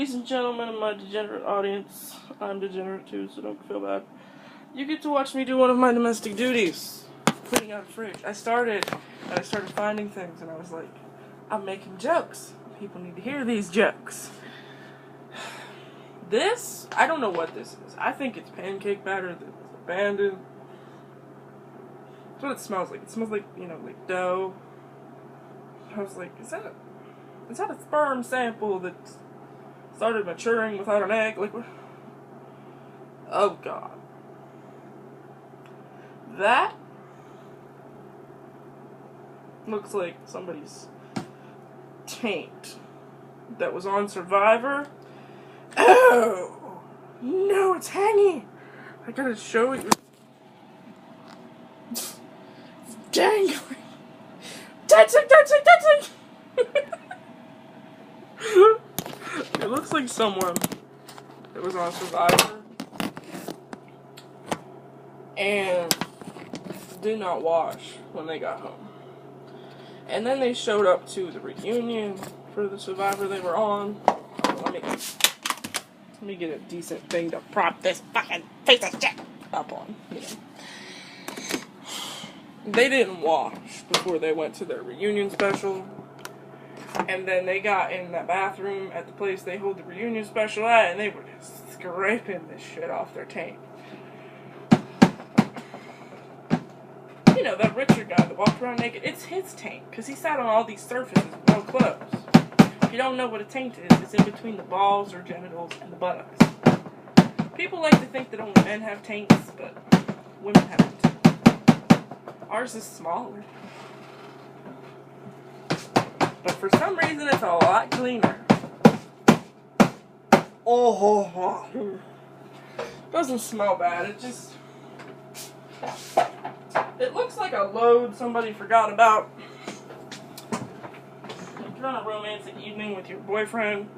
Ladies and gentlemen of my degenerate audience, I'm degenerate too, so don't feel bad. You get to watch me do one of my domestic duties, cleaning out a fridge. I started finding things, and I was like, I'm making jokes. People need to hear these jokes. This, I don't know what this is. I think it's pancake batter that was abandoned. That's what it smells like. It smells like, like dough. I was like, is that a sperm sample that started maturing without an egg? Like, what? Oh God. That looks like somebody's taint that was on Survivor. Oh no, it's hanging. I gotta show you. It's dangling. Dancing. It looks like someone that was on Survivor and did not wash when they got home. And then they showed up to the reunion for the Survivor they were on. Let me get a decent thing to prop this fucking piece of shit up on. They didn't wash before they went to their reunion special. And then they got in that bathroom at the place they hold the reunion special at, and they were just scraping this shit off their taint. You know, that Richard guy that walked around naked, it's his taint, because he sat on all these surfaces with no clothes. If you don't know what a taint is, it's in between the balls or genitals and the buttocks. People like to think that only men have taints, but women haven't. Ours is smaller. But for some reason, it's a lot cleaner. Oh, doesn't smell bad. It looks like a load somebody forgot about. If you're on a romantic evening with your boyfriend,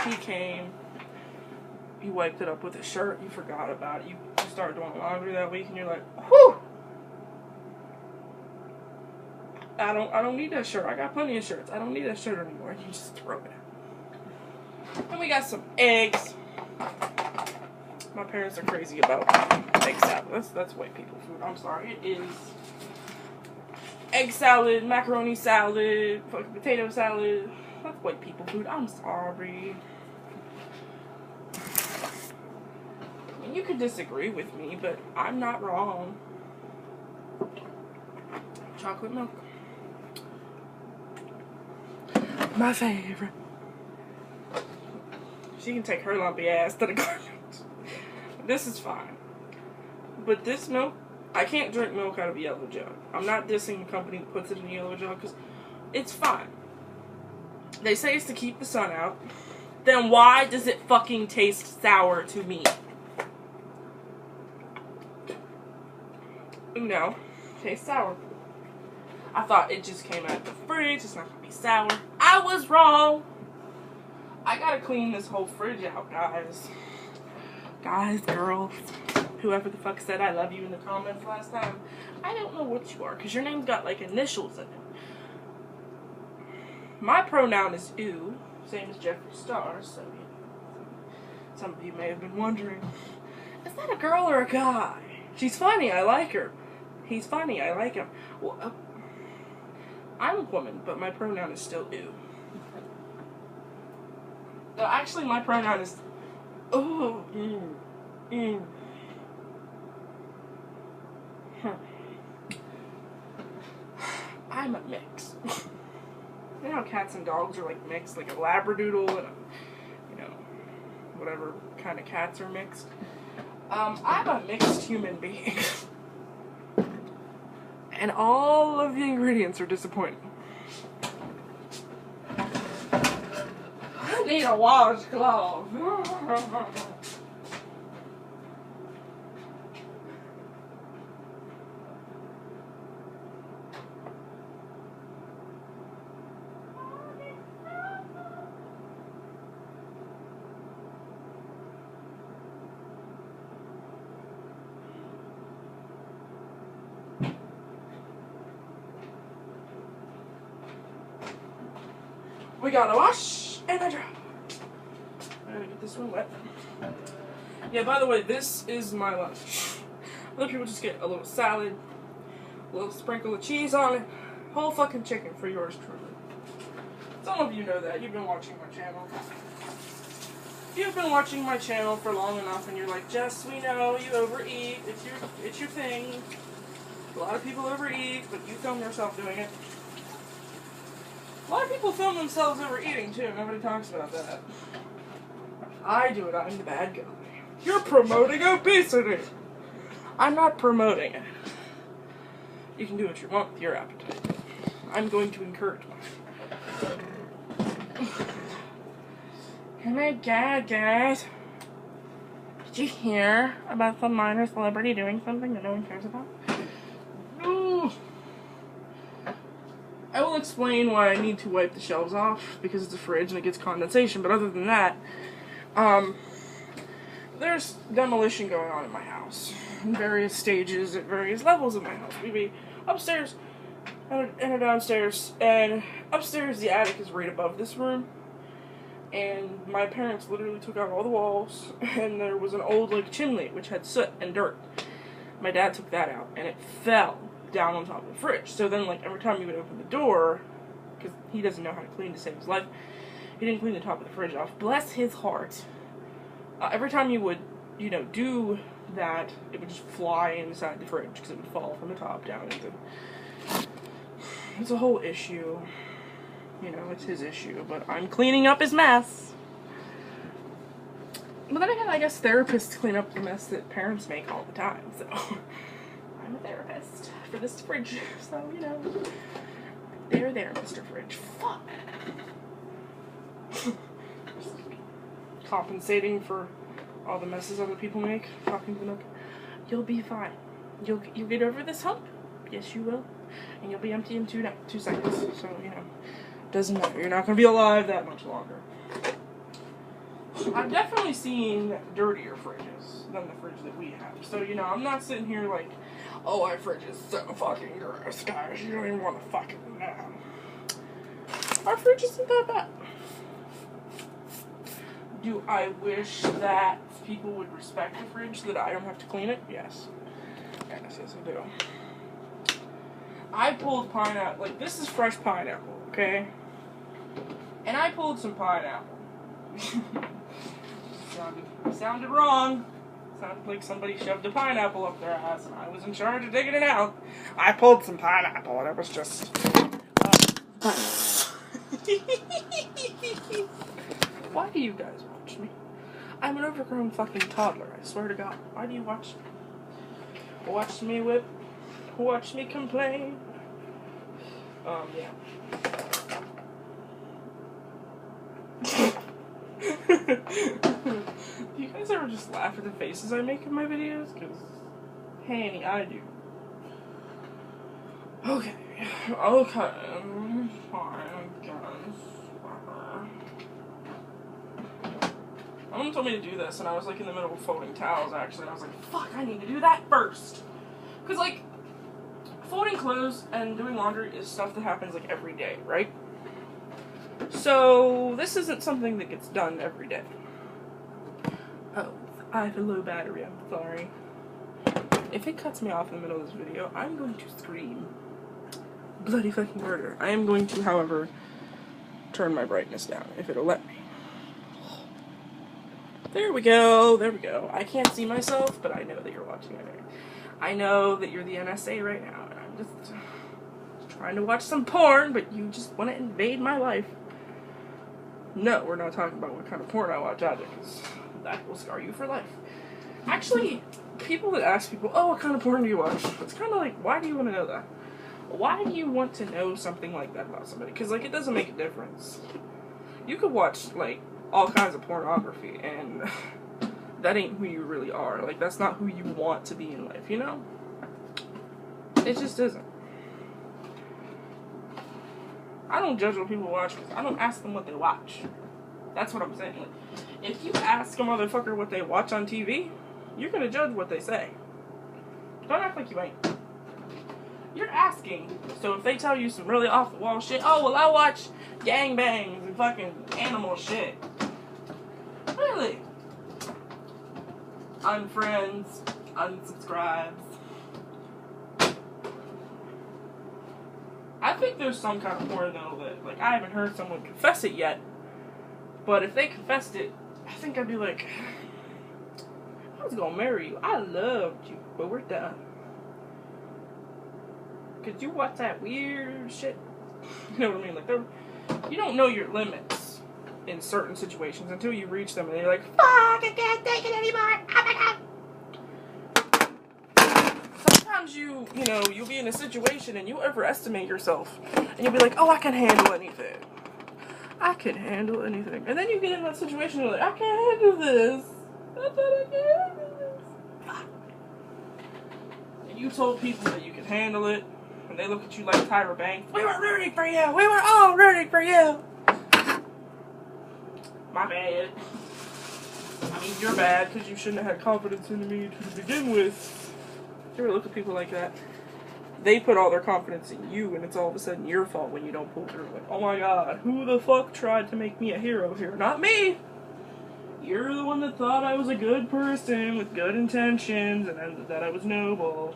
he came, you wiped it up with a shirt, you forgot about it, you started doing laundry that week, and you're like, whew! I don't need that shirt. I got plenty of shirts. I don't need that shirt anymore. You just throw it out. And we got some eggs. My parents are crazy about egg salad. That's white people food. I'm sorry. It is egg salad, macaroni salad, fucking potato salad. That's white people food. I'm sorry. I mean, you could disagree with me, but I'm not wrong. Chocolate milk. My favorite. She can take her lumpy ass to the garbage. This is fine. But this milk, I can't drink milk out of a yellow jug. I'm not dissing the company that puts it in a yellow jug, because it's fine. They say it's to keep the sun out. Then why does it fucking taste sour to me? No. Tastes sour. I thought it just came out of the fridge. It's not going to be sour. I was wrong. I got to clean this whole fridge out, guys. Guys, girls. Whoever the fuck said I love you in the comments last time. I don't know what you are, because your name's got like initials in it. My pronoun is ew. Same as Jeffree Star. So some of you may have been wondering, is that a girl or a guy? She's funny. I like her. He's funny. I like him. Well, I'm a woman, but my pronoun is still ew. No, actually, my pronoun is I'm a mix. You know how cats and dogs are like mixed, like a labradoodle and a, whatever kind of cats are mixed. I'm a mixed human being. And all of the ingredients are disappointing. I need a washcloth. We gotta wash and a dry. gotta get this one wet. Yeah, by the way, this is my lunch. Other people just get a little salad, a little sprinkle of cheese on it, whole fucking chicken for yours truly. Some of you know that. You've been watching my channel. You've been watching my channel for long enough and you're like, Jess, we know you overeat. It's your thing. A lot of people overeat, but you film yourself doing it. A lot of people film themselves overeating too. Nobody talks about that. I do it. I'm the bad guy. You're promoting obesity. I'm not promoting it. You can do what you want with your appetite. I'm going to encourage mine. Oh my god, guys. Did you hear about some minor celebrity doing something that no one cares about? Ooh. I will explain why I need to wipe the shelves off, because it's a fridge and it gets condensation, but other than that, there's demolition going on in my house. In various stages, at various levels of my house. We be upstairs and downstairs, and upstairs the attic is right above this room. And my parents literally took out all the walls, and there was an old, like, chimney, which had soot and dirt. My dad took that out, and it fell down on top of the fridge. So then, like, every time he would open the door, because he doesn't know how to clean to save his life, he didn't clean the top of the fridge off. Bless his heart. Every time he would, you know, do that, it would just fly inside the fridge, because it would fall from the top down into... It's a whole issue. You know, it's his issue, but I'm cleaning up his mess. But then again, I guess therapists clean up the mess that parents make all the time, so... I'm a therapist for this fridge, so, you know... There, Mr. Fridge. Fuck! Compensating for all the messes other people make, talking to the Nook. You'll be fine. You'll get over this hump. Yes, you will. And you'll be empty in 2 seconds, so, you know... Doesn't matter. You're not going to be alive that much longer. I've definitely seen dirtier fridges than the fridge that we have. So, you know, I'm not sitting here like, oh, our fridge is so fucking gross, guys. You don't even want to fucking know. Our fridge isn't that bad. Do I wish that people would respect the fridge so that I don't have to clean it? Yes. Yes, I do. I pulled pineapple. Like, this is fresh pineapple, okay? And I pulled some pineapple. sounded wrong. Sounded like somebody shoved a pineapple up their ass and I was in charge of digging it out. I pulled some pineapple and it was just... Why do you guys watch me? I'm an overgrown fucking toddler, I swear to God. Why do you watch me? Watch me whip. Watch me complain. Yeah. Do you guys ever just laugh at the faces I make in my videos? Because, hey, I do. Okay. Fine, I guess. My mom told me to do this, and I was, like, in the middle of folding towels, actually, and I was like, fuck, I need to do that first. Because, like, folding clothes and doing laundry is stuff that happens, like, every day, right? So, this isn't something that gets done every day. Oh, I have a low battery, I'm sorry. If it cuts me off in the middle of this video, I'm going to scream. Bloody fucking murder. I am going to, however, turn my brightness down, if it'll let me. There we go, there we go. I can't see myself, but I know that you're watching it. I know that you're the NSA right now, and I'm just trying to watch some porn, but you just want to invade my life. No, we're not talking about what kind of porn I watch either, because that will scar you for life. Actually, people that ask people, oh, what kind of porn do you watch? It's kind of like, why do you want to know that? Why do you want to know something like that about somebody? Because, like, it doesn't make a difference. You could watch, like, all kinds of pornography, and that ain't who you really are. Like, that's not who you want to be in life, you know? It just isn't. I don't judge what people watch because I don't ask them what they watch. That's what I'm saying. Like, if you ask a motherfucker what they watch on TV, you're gonna judge what they say. Don't act like you ain't. You're asking. So if they tell you some really off-the-wall shit, oh, well, I watch gangbangs and fucking animal shit. unfriends, unsubscribes. I think there's some kind of porn though that, like, I haven't heard someone confess it yet, but if they confessed it, I think I'd be like, I was gonna marry you. I loved you, but we're done. Could you watch that weird shit? You know what I mean? Like, you don't know your limits in certain situations until you reach them, and you're like, fuck, I can't take it anymore. Oh my god. Sometimes you'll be in a situation and you overestimate yourself, and you'll be like, oh, I can handle anything. I can handle anything. And then you get in that situation and you're like, I can't handle this. I thought I could handle this. And you told people that you could handle it, and they look at you like Tyra Banks. We were rooting for you. We were all rooting for you. My bad. I mean, you're bad because you shouldn't have had confidence in me to begin with. You ever look at people like that? They put all their confidence in you, and it's all of a sudden your fault when you don't pull through. Like, oh my god, who the fuck tried to make me a hero here? Not me! You're the one that thought I was a good person with good intentions, and that I was noble.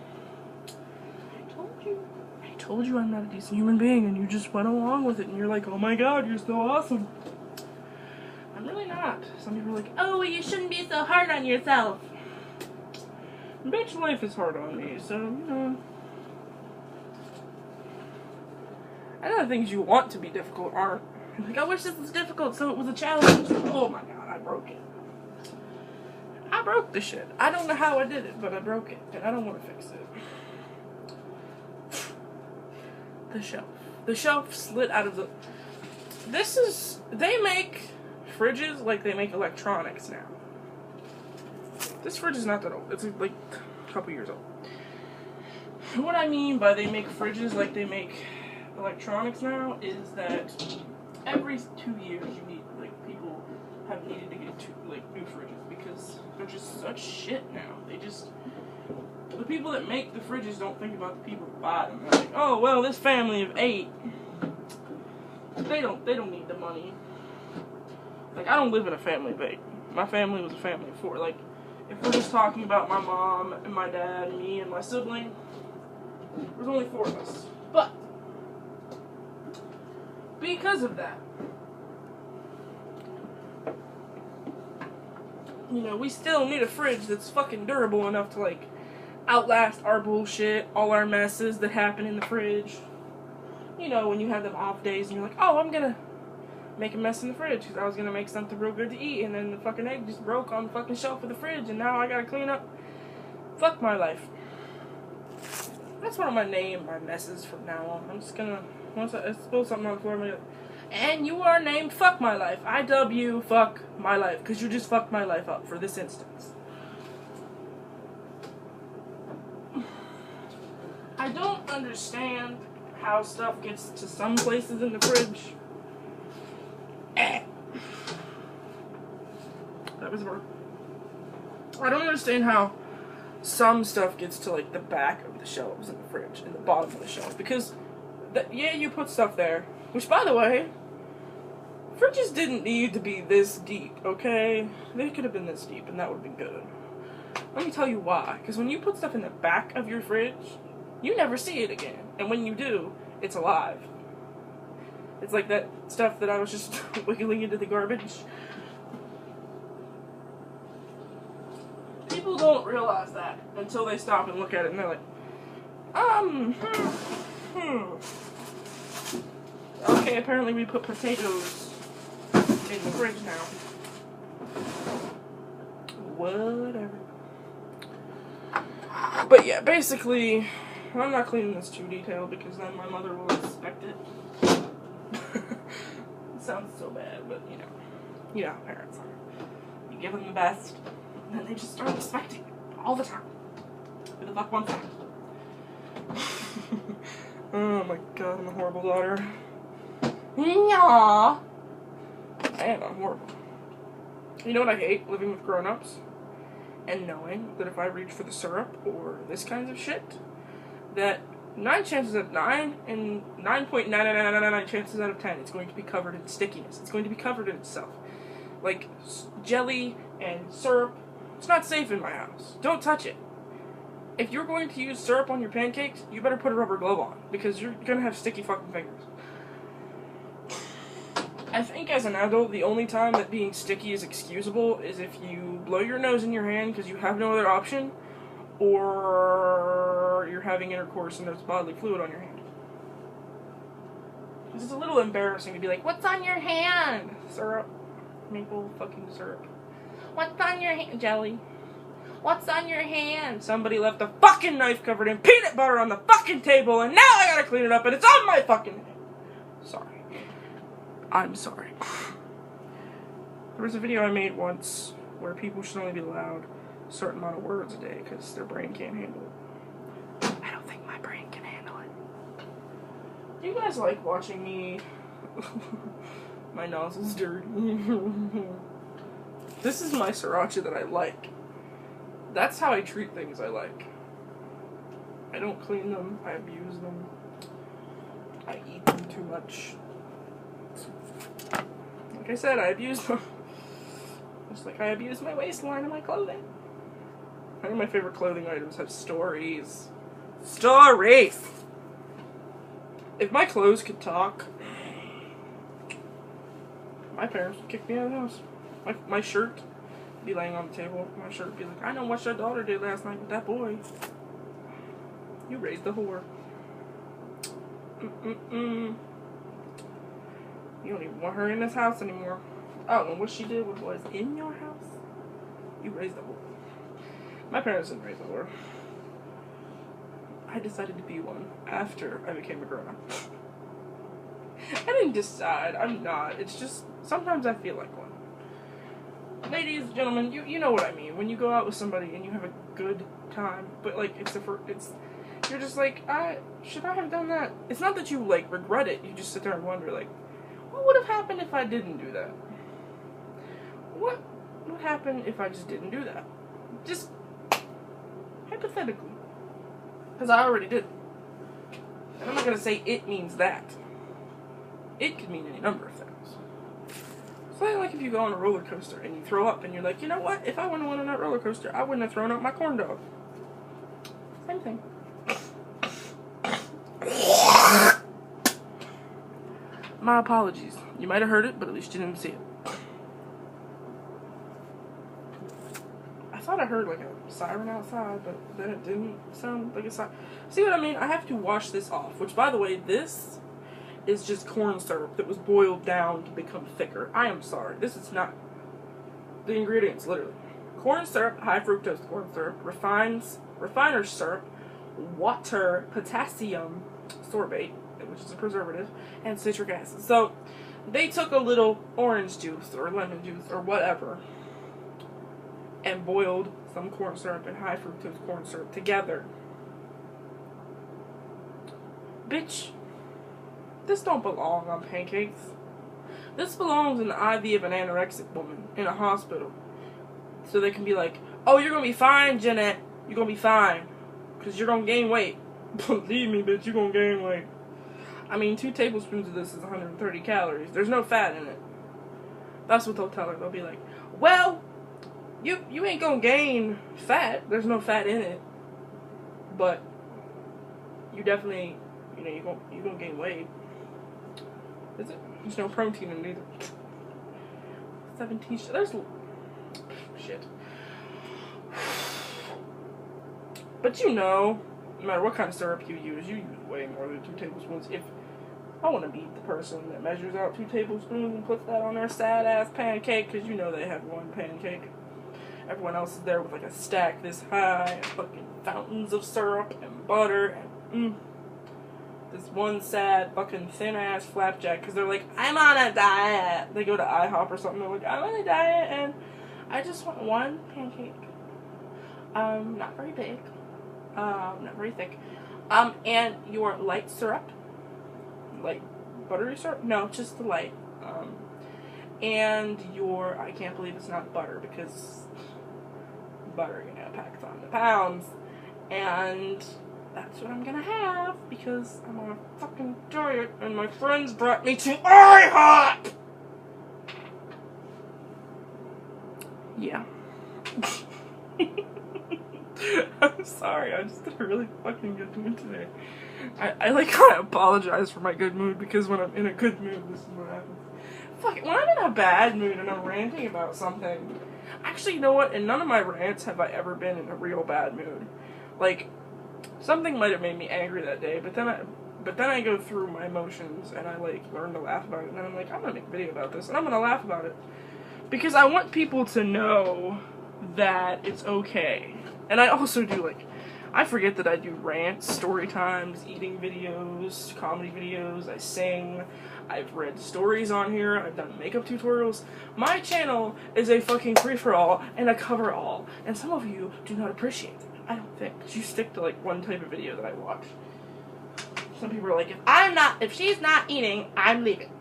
I told you I'm not a decent human being, and you just went along with it, and you're like, oh my god, you're so awesome. I'm really not. Some people are like, oh, you shouldn't be so hard on yourself. Bitch, life is hard on me, so, you know. I know the things you want to be difficult aren't. Like, I wish this was difficult so it was a challenge. Oh my god, I broke it. I broke the shit. I don't know how I did it, but I broke it, and I don't want to fix it. The shelf. The shelf slid out of the... They make fridges like they make electronics now. This fridge is not that old. It's like a couple years old. What I mean by they make fridges like they make electronics now is that every 2 years you need, like, people have needed to get new fridges because they're just such shit now. The people that make the fridges don't think about the people that buy them. They're like, oh, well, this family of 8, they don't need the money. Like, I don't live in a family of 8. My family was a family of 4. Like, if we're just talking about my mom and my dad and me and my sibling, there's only 4 of us. But because of that, you know, we still need a fridge that's fucking durable enough to, like, outlast our bullshit, all our messes that happen in the fridge. You know, when you have them off days and you're like, oh, I'm gonna make a mess in the fridge because I was gonna make something real good to eat, and then the fucking egg just broke on the fucking shelf of the fridge, and now I gotta clean up. Fuck my life. That's what I'm gonna name my messes from now on. I'm just gonna, once I spill something on the floor, I'm gonna go, and you are named Fuck My Life. IW Fuck My Life, because you just fucked my life up for this instance. I don't understand how stuff gets to some places in the fridge. That was wrong. I don't understand how some stuff gets to, like, the back of the shelves in the fridge, in the bottom of the shelf, because, yeah, you put stuff there, which, by the way, fridges didn't need to be this deep, okay? They could have been this deep, and that would have been good. Let me tell you why. Because when you put stuff in the back of your fridge, you never see it again. And when you do, it's alive. It's like that stuff that I was just wiggling into the garbage. People don't realize that until they stop and look at it and they're like, Okay, apparently we put potatoes in the fridge now. Whatever. But yeah, basically, I'm not cleaning this too detailed because then my mother will expect it. It sounds so bad, but you know how parents are. You give them the best, and then they just start expecting it all the time. Who the fuck wants that? Oh my god, I'm a horrible daughter. Yeah. Man, I'm horrible. You know what I hate? Living with grown-ups and knowing that if I reach for the syrup or this kind of shit, that 9 chances out of 9 and 9.9999 chances out of 10 it's going to be covered in stickiness. It's going to be covered in itself. Like jelly and syrup It's not safe in my house. Don't touch it. If you're going to use syrup on your pancakes, you better put a rubber glove on, because you're gonna have sticky fucking fingers. I think as an adult, the only time that being sticky is excusable is if you blow your nose in your hand because you have no other option, or you're having intercourse and there's bodily fluid on your hand. It's a little embarrassing to be like, what's on your hand? Syrup. Maple fucking syrup. What's on your hand? Jelly. What's on your hand? Somebody left a fucking knife covered in peanut butter on the fucking table, and now I gotta clean it up, and it's on my fucking hand. Sorry. I'm sorry. There was a video I made once where people should only be allowed a certain amount of words a day because their brain can't handle it. I don't think my brain can handle it. Do you guys like watching me? My nozzle's dirty. This is my sriracha that I like. That's how I treat things I like. I don't clean them, I abuse them. I eat them too much. Like I said, I abuse them. Just like I abuse my waistline and my clothing. I think my favorite clothing items have stories. Stories! If my clothes could talk, my parents would kick me out of the house. My shirt would be laying on the table. My shirt would be like, I know what your daughter did last night with that boy. You raised the whore. You don't even want her in this house anymore. I don't know what she did with boys in your house. You raised the whore. My parents didn't raise a whore. I decided to be one after I became a grown-up. I didn't decide. I'm not. It's just, sometimes I feel like one. Ladies, gentlemen, you know what I mean. When you go out with somebody and you have a good time, but like, you're just like, should I have done that? It's not that you like regret it. You just sit there and wonder like, what would have happened if I didn't do that? What would happen if I just didn't do that? Just hypothetically. Because I already did. And I'm not going to say it means that. It could mean any number of things. It's like if you go on a roller coaster and you throw up and you're like, you know what? If I wouldn't have went on that roller coaster, I wouldn't have thrown up my corn dog. Same thing. My apologies. You might have heard it, but at least you didn't see it. I thought I heard like a siren outside, but then it didn't sound like a siren. See what I mean? I have to wash this off, which, by the way, this is just corn syrup that was boiled down to become thicker. I am sorry. This is not the ingredients, literally. Corn syrup, high fructose corn syrup, refiner's syrup, water, potassium sorbate, which is a preservative, and citric acid. So they took a little orange juice or lemon juice or whatever and boiled some corn syrup and high fructose corn syrup together. Bitch, this don't belong on pancakes. This belongs in the IV of an anorexic woman in a hospital. So they can be like, oh, you're gonna be fine, Jeanette. You're gonna be fine. Because you're gonna gain weight. Believe me, bitch, you're gonna gain weight. I mean, 2 tablespoons of this is 130 calories. There's no fat in it. That's what they'll tell her. They'll be like, well, you ain't gonna gain fat. There's no fat in it. But you definitely, you're gonna gain weight. Is it? There's no protein in it either. 17, there's shit. But no matter what kind of syrup you use way more than 2 tablespoons. If I want to beat the person that measures out 2 tablespoons and puts that on their sad-ass pancake, because they have one pancake. Everyone else is there with like a stack this high, and fucking fountains of syrup and butter, and this one sad fucking thin-ass flapjack, because they're like, I'm on a diet. They go to IHOP or something, they're like, I'm on a diet, and I just want one pancake. Not very big. Not very thick. And your light syrup. Light buttery syrup? No, just the light. And your, I can't believe it's not butter, because butter, packs on the pounds. And that's what I'm gonna have, because I'm on a fucking diet, and my friends brought me to IHOP! Yeah. I'm sorry, I just in a really fucking good mood today. I like kind of apologize for my good mood because when I'm in a good mood, this is what happens. Fuck it, when I'm in a bad mood and I'm ranting about something, actually, you know what? In none of my rants have I ever been in a real bad mood. Like, something might have made me angry that day, but then I go through my emotions and I like learn to laugh about it, and then I'm like, I'm gonna make a video about this and I'm gonna laugh about it because I want people to know that it's okay. And I also do, like, I forget that I do rants, story times, eating videos, comedy videos, I sing, I've read stories on here, I've done makeup tutorials. My channel is a fucking free-for-all and a cover-all, and some of you do not appreciate it. I don't think, because you stick to, like, one type of video that I watch. Some people are like, if she's not eating, I'm leaving.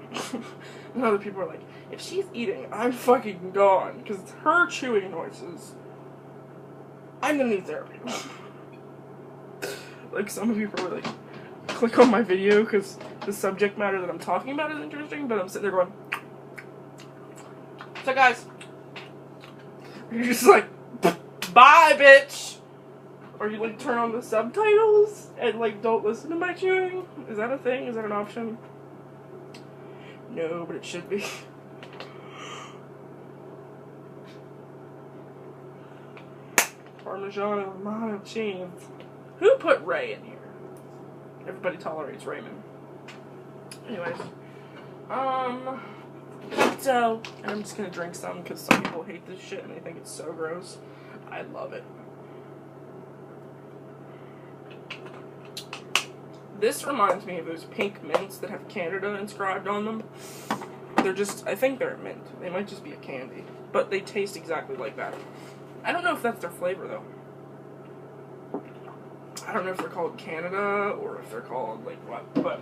And other people are like, if she's eating, I'm fucking gone, because it's her chewing noises. I'm gonna need therapy. Like, some of you probably, like, click on my video because the subject matter that I'm talking about is interesting, but I'm sitting there going, so guys, you're just like, bye, bitch! Or you, like, turn on the subtitles and, like, don't listen to my chewing? Is that a thing? Is that an option? No, but it should be. Parmesan and Romano cheese. Who put Ray in here? Everybody tolerates Raymond. Anyways. So, and I'm just gonna drink some because some people hate this shit and they think it's so gross. I love it. This reminds me of those pink mints that have Canada inscribed on them. They're just, I think they're a mint. They might just be a candy. But they taste exactly like that. I don't know if that's their flavor, though. I don't know if they're called Canada or if they're called, like, what, but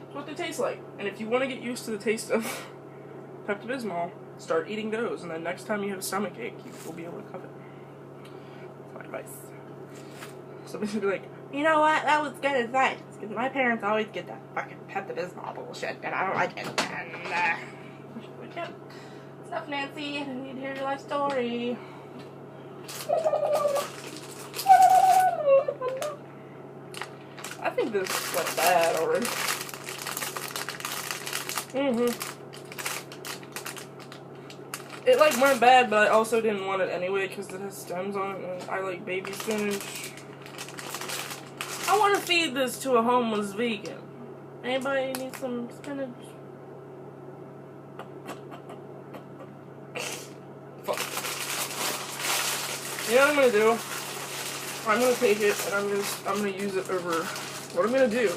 it's what they taste like. And if you want to get used to the taste of Pepto-Bismol, start eating those, and then next time you have a stomach ache, you will be able to cover it. That's my advice. Somebody's gonna be like, you know what, that was good advice, because my parents always get that fucking Pepto-Bismol bullshit, and I don't like it, and, yep. Enough, Nancy. I need to hear your life story. I think this went bad already. It, like, went bad, but I also didn't want it anyway because it has stems on it, and I like baby spinach. I want to feed this to a homeless vegan. Anybody need some spinach? You know what I'm gonna do? I'm gonna take it and I'm gonna use it over. What I'm gonna do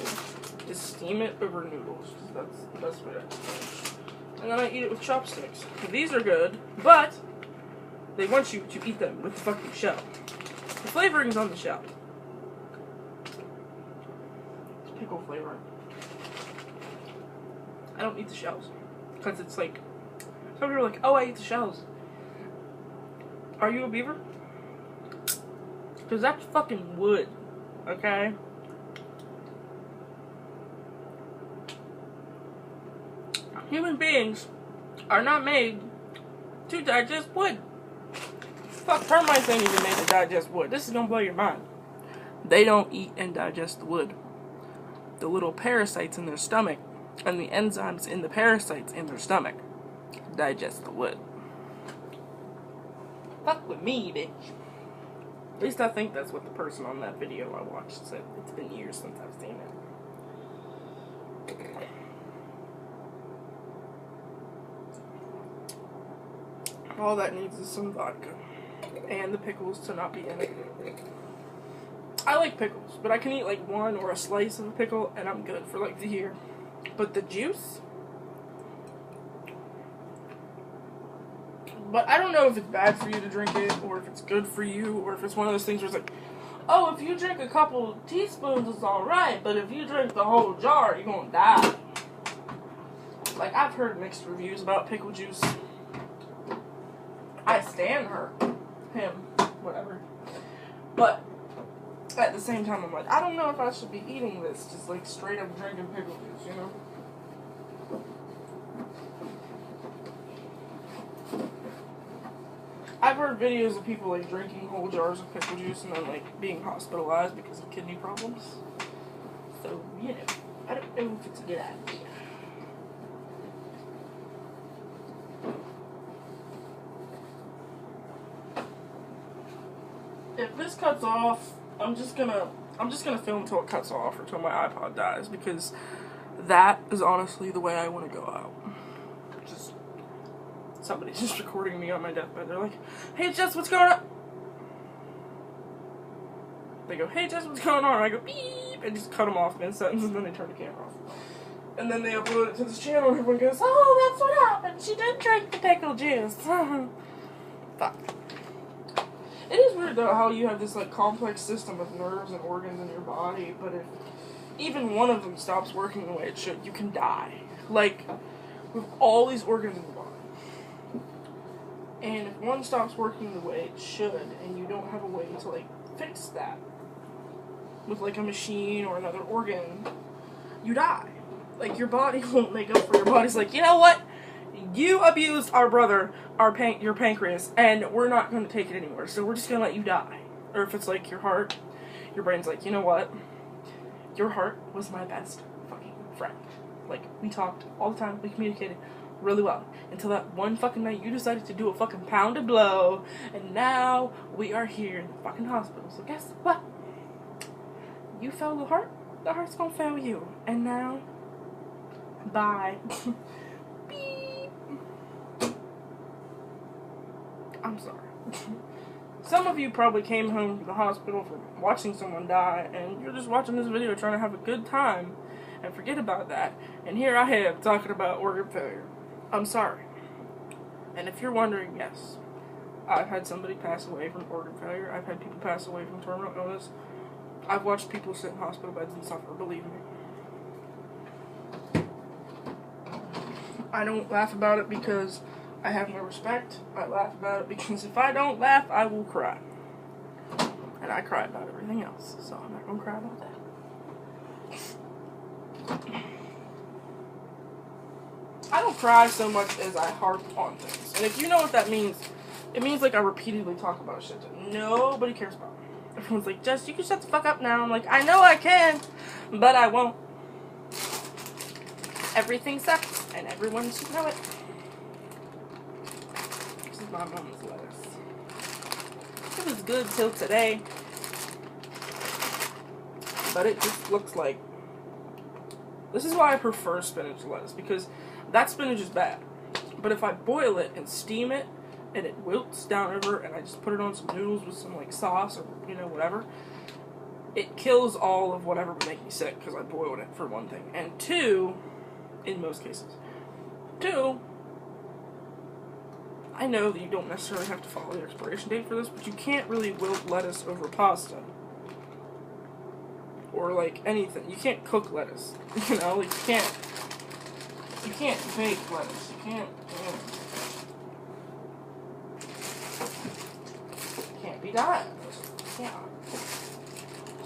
is steam it over noodles. That's the best way to do it. And then I eat it with chopsticks. These are good, but they want you to eat them with the fucking shell. The flavoring's on the shell. It's pickle flavoring. I don't eat the shells because it's like some people are like, oh, I eat the shells. Are you a beaver? Because that's fucking wood, okay? Human beings are not made to digest wood. Fuck, termites ain't even made to digest wood. This is gonna blow your mind. They don't eat and digest the wood. The little parasites in their stomach and the enzymes in the parasites in their stomach digest the wood. Fuck with me, bitch. At least I think that's what the person on that video I watched said. It's been years since I've seen it. All that needs is some vodka. And the pickles to not be in it. I like pickles, but I can eat like one or a slice of a pickle and I'm good for like the year. But the juice? But I don't know if it's bad for you to drink it, or if it's good for you, or if it's one of those things where it's like, oh, if you drink a couple teaspoons, it's alright, but if you drink the whole jar, you're gonna die. Like, I've heard mixed reviews about pickle juice. I stan her. Him. Whatever. But, at the same time, I'm like, I don't know if I should be eating this, just like straight up drinking pickle juice, you know? I've heard videos of people like drinking whole jars of pickle juice and then like being hospitalized because of kidney problems. So, you know, I don't know if it's a good idea. If this cuts off, I'm just gonna film until it cuts off or until my iPod dies, because that is honestly the way I want to go out. Just somebody's just recording me on my deathbed. They're like, "Hey Jess, what's going on?" They go, "Hey Jess, what's going on?" And I go, "Beep," and just cut them off mid-sentence, and then they turn the camera off. And then they upload it to this channel, and everyone goes, "Oh, that's what happened. She did drink the pickle juice." Fuck. It is weird though how you have this like complex system of nerves and organs in your body, but if even one of them stops working the way it should, you can die. Like, with all these organs in your body. And if one stops working the way it should, and you don't have a way to like fix that with like a machine or another organ, you die. Like, your body won't make up for your body's like, you know what? You abused our brother, your pancreas, and we're not going to take it anymore, so we're just going to let you die. Or if it's like your heart, your brain's like, you know what? Your heart was my best fucking friend. Like, we talked all the time, we communicated really well, until that one fucking night you decided to do a fucking pound of blow, and now we are here in the fucking hospital. So guess what? You failed the heart's gonna fail you, and now, bye. Beep. I'm sorry. Some of you probably came home from the hospital from watching someone die, and you're just watching this video trying to have a good time and forget about that. And here I am talking about organ failure. I'm sorry. And if you're wondering, yes, I've had somebody pass away from organ failure. I've had people pass away from terminal illness. I've watched people sit in hospital beds and suffer, believe me. I don't laugh about it because I have no respect. I laugh about it because if I don't laugh, I will cry. And I cry about everything else, so I'm not going to cry about that. I don't cry so much as I harp on things. And if you know what that means, it means like I repeatedly talk about shit that nobody cares about. Everyone's like, Jess, you can shut the fuck up now. I'm like, I know I can, but I won't. Everything sucks, and everyone should know it. This is my mom's lettuce. It was good till today, but it just looks like... This is why I prefer spinach lettuce, because that spinach is bad. But if I boil it and steam it, and it wilts down over, and I just put it on some noodles with some like sauce or, you know, whatever, it kills all of whatever would make me sick, because I boiled it, for one thing. And two, in most cases, two, I know that you don't necessarily have to follow the expiration date for this, but you can't really wilt lettuce over pasta. Or like anything. You can't cook lettuce. You know, like you can't bake lettuce. You can't be done. Yeah.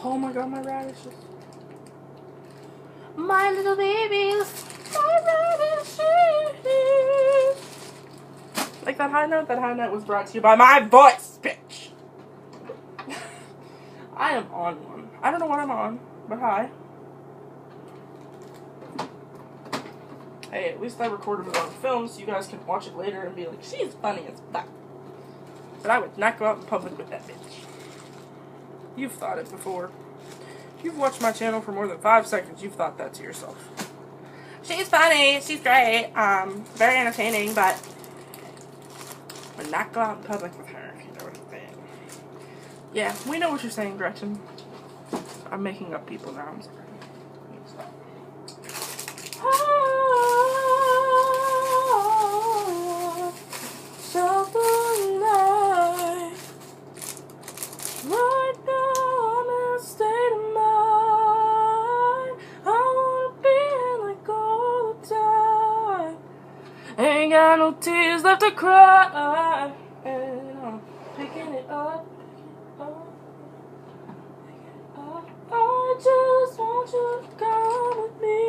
Oh my god, my radishes. My little babies. My radishes. Like that high note was brought to you by my voice, bitch. I am on one. I don't know what I'm on, but hi. Hey, at least I recorded it on film so you guys can watch it later and be like, she's funny as fuck. But I would not go out in public with that bitch. You've thought it before. If you've watched my channel for more than 5 seconds, you've thought that to yourself. She's funny, she's great, very entertaining, but I would not go out in public with her, if you know what I'm saying. Yeah, we know what you're saying, Gretchen. I'm making up people now, I'm sorry. Right now I'm in a state of mind. I wanna be like all the time. Ain't got no tears left to cry. And I'm picking it up. I just want you to come with me.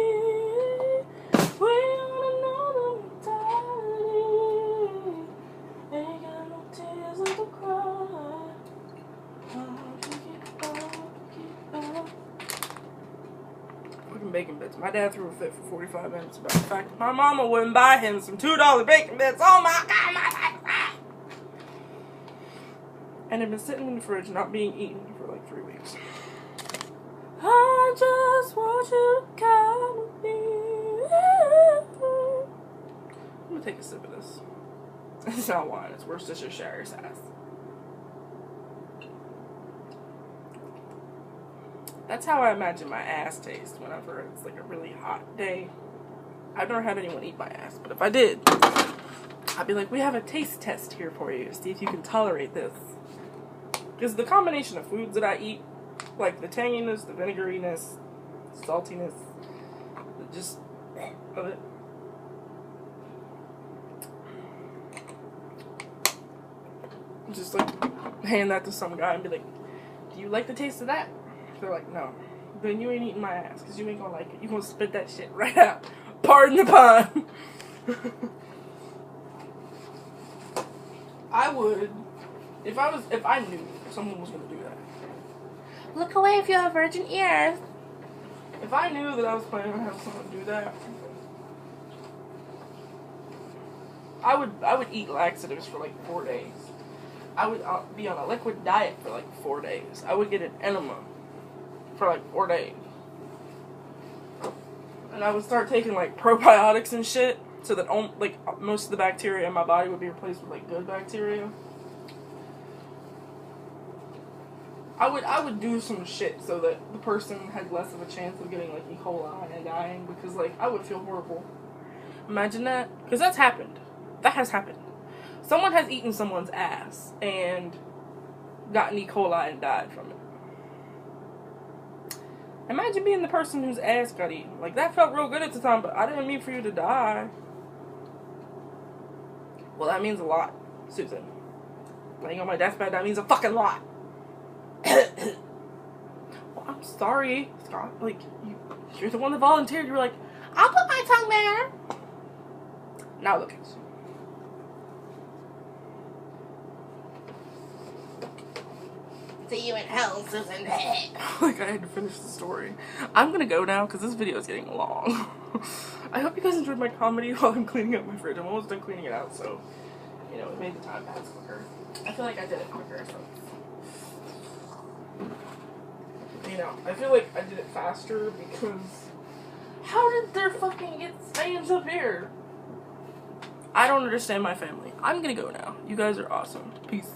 We on another mentality. Ain't got no tears bacon bits. My dad threw a fit for 45 minutes about the fact that my mama wouldn't buy him some $2 bacon bits. Oh my God, and they've been sitting in the fridge not being eaten for like 3 weeks. I just want you to come with me. I'm gonna take a sip of this. It's not wine, it's Worcestershire sauce. That's how I imagine my ass tastes whenever it's like a really hot day. I've never had anyone eat my ass, but if I did, I'd be like, we have a taste test here for you. See if you can tolerate this. Because the combination of foods that I eat, like the tanginess, the vinegariness, saltiness, just of it. Just like hand that to some guy and be like, do you like the taste of that? They're like, no. Then you ain't eating my ass because you ain't gonna like it. You gonna spit that shit right out. Pardon the pun. I would, if I knew someone was gonna do that. Look away if you have virgin ears. If I knew that I was planning on having someone do that, I would eat laxatives for like 4 days. I would be on a liquid diet for like 4 days. I would get an enema for like 4 days. And I would start taking like probiotics and shit so that like most of the bacteria in my body would be replaced with like good bacteria. I would do some shit so that the person had less of a chance of getting like E. coli and dying, because like I would feel horrible. Imagine that, because that's happened. That has happened. Someone has eaten someone's ass and gotten E. coli and died from it. Imagine being the person whose ass got eaten. Like, that felt real good at the time, but I didn't mean for you to die. Well, that means a lot, Susan. Laying on my deathbed, that means a fucking lot. Well, I'm sorry, Scott. Like, you're the one that volunteered. You were like, I'll put my tongue there. Now look at you. See you in hell, Susan. Like, I had to finish the story. I'm gonna go now because this video is getting long. I hope you guys enjoyed my comedy while I'm cleaning up my fridge. I'm almost done cleaning it out, so, you know, it made the time pass quicker. I feel like I did it quicker, so. You know, I feel like I did it faster because how did there fucking get stains up here? I don't understand my family. I'm gonna go now. You guys are awesome. Peace.